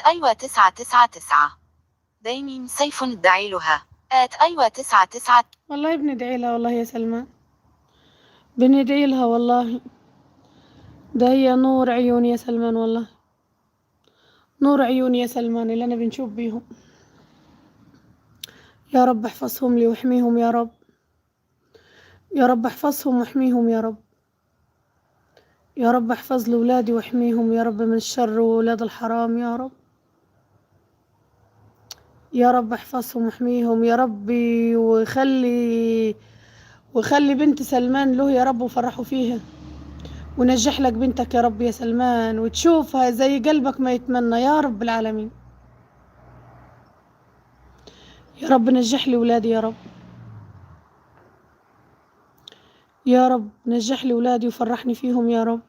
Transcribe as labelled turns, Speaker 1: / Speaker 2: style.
Speaker 1: أيوة 999. دايمين سيف ادعي لها. أيوة 999.
Speaker 2: والله بندعي لها والله يا سلمان، بندعي لها والله. ده هي نور عيون يا سلمان، والله نور عيون يا سلمان اللي أنا بنشوف بيهم. يا رب احفظهم لي واحميهم يا رب، يا رب احفظهم واحميهم يا رب، يا رب احفظ لي ولادي واحميهم يا رب من الشر وولاد الحرام يا رب، يا رب احفظهم واحميهم يا ربي، وخلي بنت سلمان له يا رب وفرحوا فيها، ونجح لك بنتك يا رب يا سلمان، وتشوفها زي قلبك ما يتمنى يا رب العالمين. يا رب نجح لي ولادي يا رب، يا رب نجح لي ولادي وفرحني فيهم يا رب.